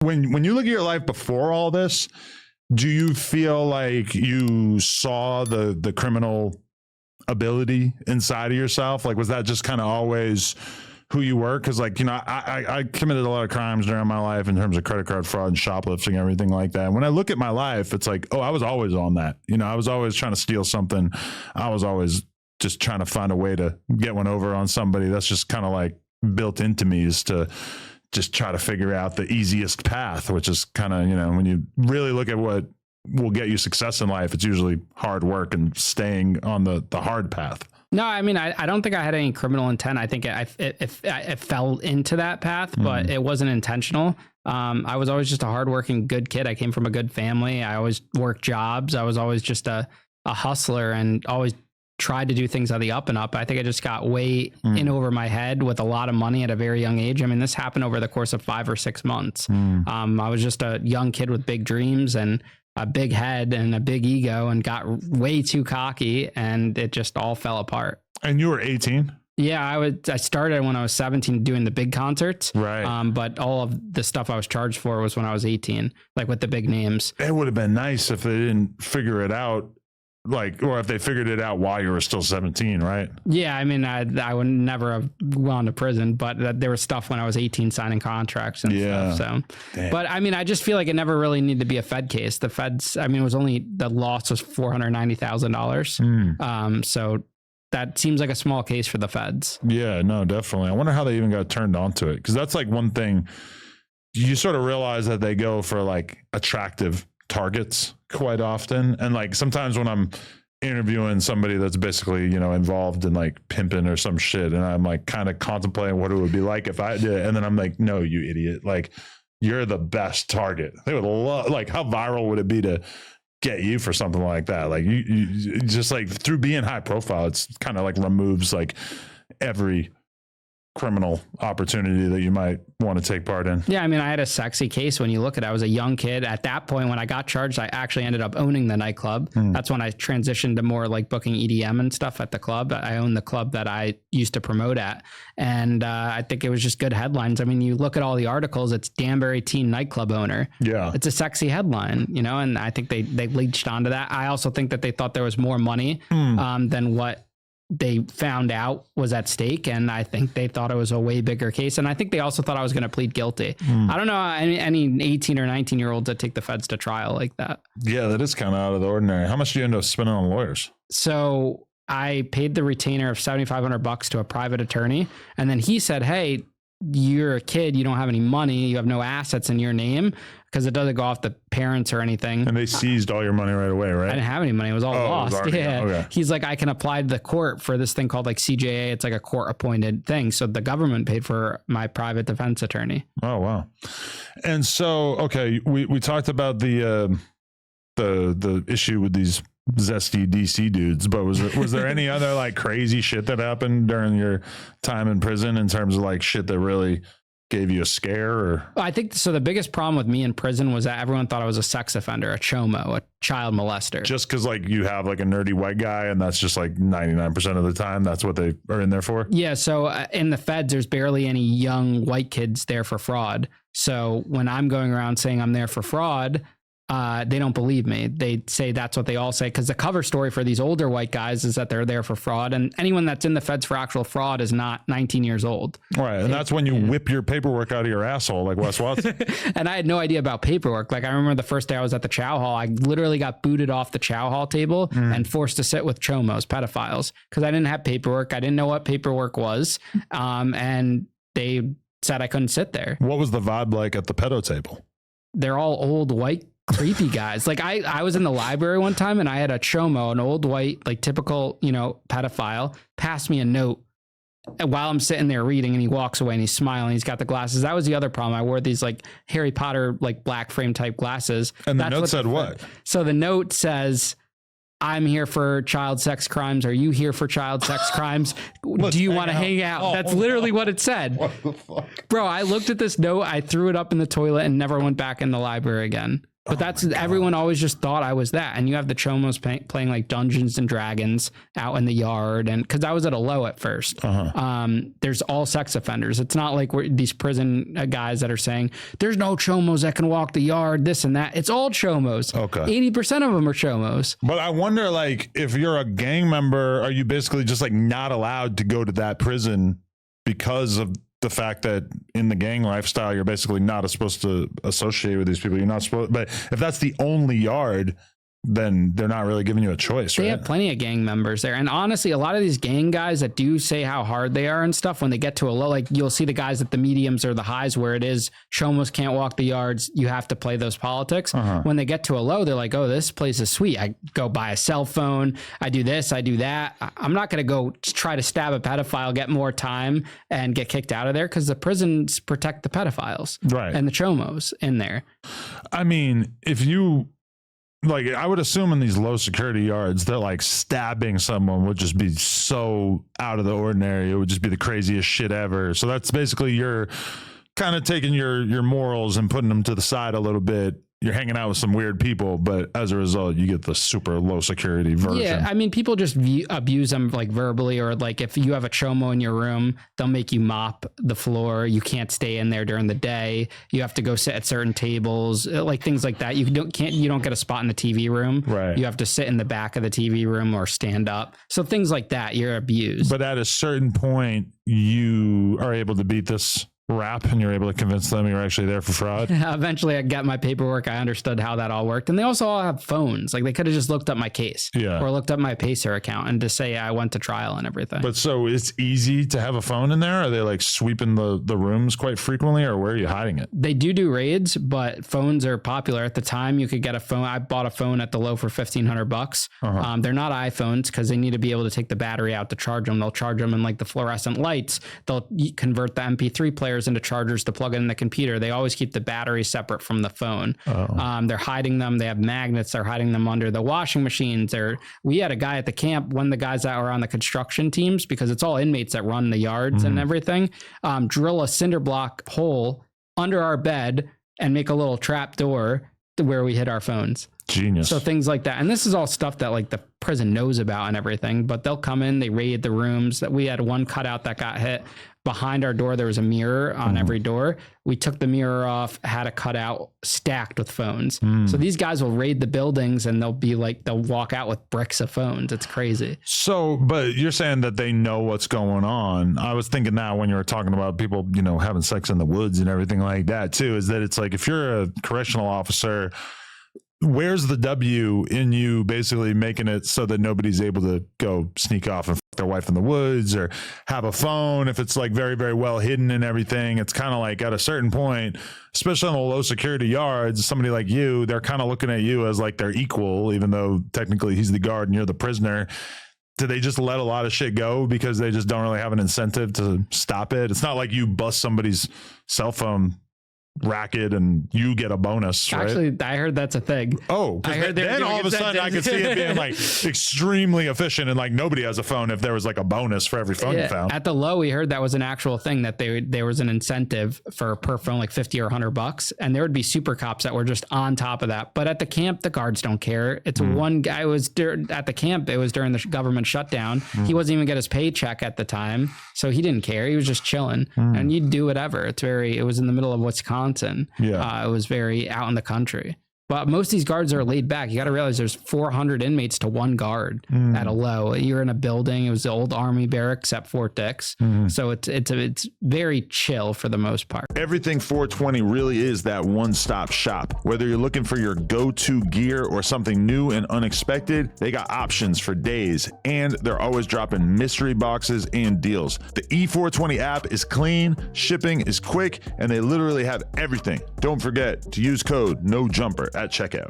when you look at your life before all this, do you feel like you saw the criminal ability inside of yourself? Like, was that just kind of always who you were? Because, like, you know, I committed a lot of crimes during my life in terms of credit card fraud and shoplifting, everything like that. And when I look at my life, it's like, oh, I was always on that. You know, I was always trying to steal something. I was always just trying to find a way to get one over on somebody. That's just kind of like built into me, is to just try to figure out the easiest path, which is kind of, you know, when you really look at what will get you success in life, it's usually hard work and staying on the hard path. No, I mean, I don't think I had any criminal intent. I think it fell into that path, but it wasn't intentional. I was always just a hardworking, good kid. I came from a good family. I always worked jobs. I was always just a hustler and always tried to do things on the up and up. I think I just got way in over my head with a lot of money at a very young age. I mean, this happened over the course of 5 or 6 months. I was just a young kid with big dreams and a big head and a big ego, and got way too cocky, and it just all fell apart. And you were 18? Yeah, I started when I was 17 doing the big concerts. Right. But all of the stuff I was charged for was when I was 18, like with the big names. It would have been nice if they didn't figure it out, like, or if they figured it out while you were still 17, right? Yeah, I mean, I would never have gone to prison, but there was stuff when I was 18 signing contracts and stuff. So, but I mean, I just feel like it never really needed to be a Fed case. The Feds, I mean, it was only, the loss was $490,000. So that seems like a small case for the Feds. Yeah, no, definitely. I wonder how they even got turned onto it, because that's like one thing you sort of realize, that they go for like attractive targets quite often. And like sometimes when I'm interviewing somebody that's basically, you know, involved in like pimping or some shit, and I'm like kind of contemplating what it would be like if I did it, and then I'm like, no, you idiot, like you're the best target. They would love, like, how viral would it be to get you for something like that? Like you just, like, through being high profile, it's kind of like removes like every criminal opportunity that you might want to take part in. Yeah, I mean, I had a sexy case when you look at it. I was a young kid. At that point, when I got charged, I actually ended up owning the nightclub. That's when I transitioned to more like booking EDM and stuff at the club. I owned the club that I used to promote at. And I think it was just good headlines. I mean, you look at all the articles, it's Danbury teen nightclub owner. Yeah. It's a sexy headline, you know, and I think they leached onto that. I also think that they thought there was more money than what they found out was at stake. And I think they thought it was a way bigger case. And I think they also thought I was going to plead guilty. I don't know any 18 or 19 year olds that take the Feds to trial like that. Yeah, that is kind of out of the ordinary. How much do you end up spending on lawyers? So I paid the retainer of $7,500 to a private attorney. And then he said, hey, you're a kid, you don't have any money, you have no assets in your name, because it doesn't go off the parents or anything. And they seized all your money right away, right? I didn't have any money. It was all lost. Okay. He's like, I can apply to the court for this thing called like CJA. It's like a court appointed thing. So the government paid for my private defense attorney. Oh, wow. And so, okay, we talked about the issue with these zesty DC dudes, but was there any other like crazy shit that happened during your time in prison in terms of like shit that really gave you a scare? Or I think so. The biggest problem with me in prison was that everyone thought I was a sex offender, a chomo, a child molester. Just because like you have like a nerdy white guy, and that's just like 99% of the time that's what they are in there for. Yeah. So in the Feds, there's barely any young white kids there for fraud. So when I'm going around saying I'm there for fraud, they don't believe me. They say that's what they all say, because the cover story for these older white guys is that they're there for fraud, and anyone that's in the Feds for actual fraud is not 19 years old. Right, and that's when you whip your paperwork out of your asshole like Wes Watson. And I had no idea about paperwork. Like I remember the first day I was at the chow hall, I literally got booted off the chow hall table and forced to sit with chomos, pedophiles, because I didn't have paperwork. I didn't know what paperwork was, and they said I couldn't sit there. What was the vibe like at the pedo table? They're all old white creepy guys. Like I was in the library one time and I had a chomo, an old white, like typical, you know, pedophile, pass me a note while I'm sitting there reading, and he walks away and he's smiling. He's got the glasses. That was the other problem. I wore these like Harry Potter, like black frame type glasses. And the note said what? So the note says, I'm here for child sex crimes. Are you here for child sex crimes? Do you want to hang out? Oh, that's literally what it said. What the fuck? Bro, I looked at this note, I threw it up in the toilet and never went back in the library again. But that's everyone always just thought I was that. And you have the Chomos playing like Dungeons and Dragons out in the yard. And because I was at a low at first, there's all sex offenders. It's not like these prison guys that are saying there's no Chomos that can walk the yard, this and that. It's all Chomos. Okay. 80% of them are Chomos. But I wonder, like, if you're a gang member, are you basically just like not allowed to go to that prison because of the fact that in the gang lifestyle, you're basically not supposed to associate with these people. You're not supposed, but if that's the only yard, then they're not really giving you a choice, right? They have plenty of gang members there. And honestly, a lot of these gang guys that do say how hard they are and stuff, when they get to a low, like you'll see the guys at the mediums or the highs where it is Chomos can't walk the yards. You have to play those politics. When they get to a low, they're like, oh, this place is sweet. I go buy a cell phone. I do this. I do that. I'm not going to go try to stab a pedophile, get more time and get kicked out of there because the prisons protect the pedophiles and the Chomos in there. I mean, if you... like, I would assume in these low security yards that like stabbing someone would just be so out of the ordinary. It would just be the craziest shit ever. So that's basically you're kind of taking your morals and putting them to the side a little bit. You're hanging out with some weird people, but as a result, you get the super low security version. Yeah, I mean, people just abuse them like verbally, or like if you have a Chomo in your room, they'll make you mop the floor. You can't stay in there during the day. You have to go sit at certain tables, like things like that. You don't get a spot in the TV room. Right. You have to sit in the back of the TV room or stand up. So things like that, you're abused. But at a certain point, you are able to beat this rap and you're able to convince them you're actually there for fraud. Eventually I got my paperwork. I understood how that all worked. And they also all have phones. Like they could have just looked up my case or looked up my Pacer account and to say I went to trial and everything. But so it's easy to have a phone in there? Are they like sweeping the rooms quite frequently, or where are you hiding it? They do raids, but phones are popular. At the time you could get a phone. I bought a phone at the low for $1,500. They're not iPhones because they need to be able to take the battery out to charge them. They'll charge them in like the fluorescent lights. They'll convert the MP3 players into chargers to plug in the computer. They always keep the battery separate from the phone. They're hiding them. They have magnets. They're hiding them under the washing machines. We had a guy at the camp, one of the guys that were on the construction teams, because it's all inmates that run the yards and everything, drill a cinder block hole under our bed and make a little trap door to where we hid our phones. Genius. So things like that. And this is all stuff that like the prison knows about and everything, but they'll come in, they raid the rooms. That we had one cutout that got hit. Behind our door, there was a mirror on every door. We took the mirror off, had a cutout stacked with phones. So these guys will raid the buildings and they'll walk out with bricks of phones. It's crazy. So, but you're saying that they know what's going on. I was thinking that when you were talking about people, having sex in the woods and everything like that too, is that it's like, if you're a correctional officer, where's the W in you basically making it so that nobody's able to go sneak off and fuck their wife in the woods or have a phone if it's like very, very well hidden and everything? It's kind of like at a certain point, especially on the low security yards, somebody like you, they're kind of looking at you as like their equal, even though technically he's the guard and you're the prisoner. Do they just let a lot of shit go because they just don't really have an incentive to stop it? It's not like you bust somebody's cell phone racket and you get a bonus, right? Actually, I heard that's a thing. Oh, because then all of a sudden I could see it being like extremely efficient and like nobody has a phone if there was like a bonus for every phone you found. At the low, we heard that was an actual thing, that there was an incentive for per phone, like $50 or $100, and there would be super cops that were just on top of that. But at the camp, the guards don't care. It's one guy was at the camp. It was during the government shutdown. He wasn't even get his paycheck at the time, so he didn't care. He was just chilling, and you'd do whatever. It was in the middle of Wisconsin. It was very out in the country. But most of these guards are laid back. You got to realize there's 400 inmates to one guard at a low. You're in a building. It was the old Army barracks at Fort Dix. So it's very chill for the most part. Everything 420 really is that one-stop shop. Whether you're looking for your go-to gear or something new and unexpected, they got options for days, and they're always dropping mystery boxes and deals. The E420 app is clean, shipping is quick, and they literally have everything. Don't forget to use code NOJUMPER at checkout.